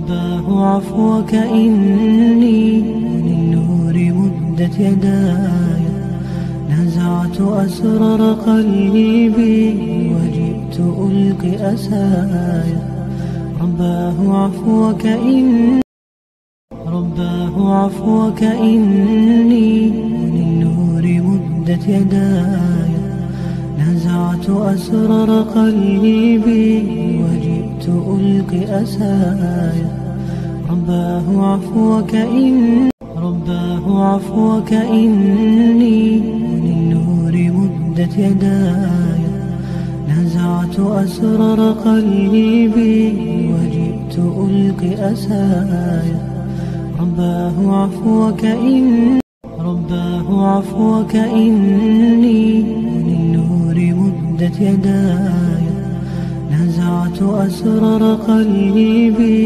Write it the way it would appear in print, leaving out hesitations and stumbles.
رباه عفوك إني للنور مدت يداي، نزعت أسرار قلبي وجئت ألقي أسايا. رباه عفوك إني للنور مدت يداي، نزعت أسرار قلبي وجئت ألقي أسايا. رباه عفوك إني للنور مدت يداي، نزعت أسرار قلبي وجئت ألقي أسايا. رباه عفوك إني للنور مدت يداي، نزعت أسرار قلبي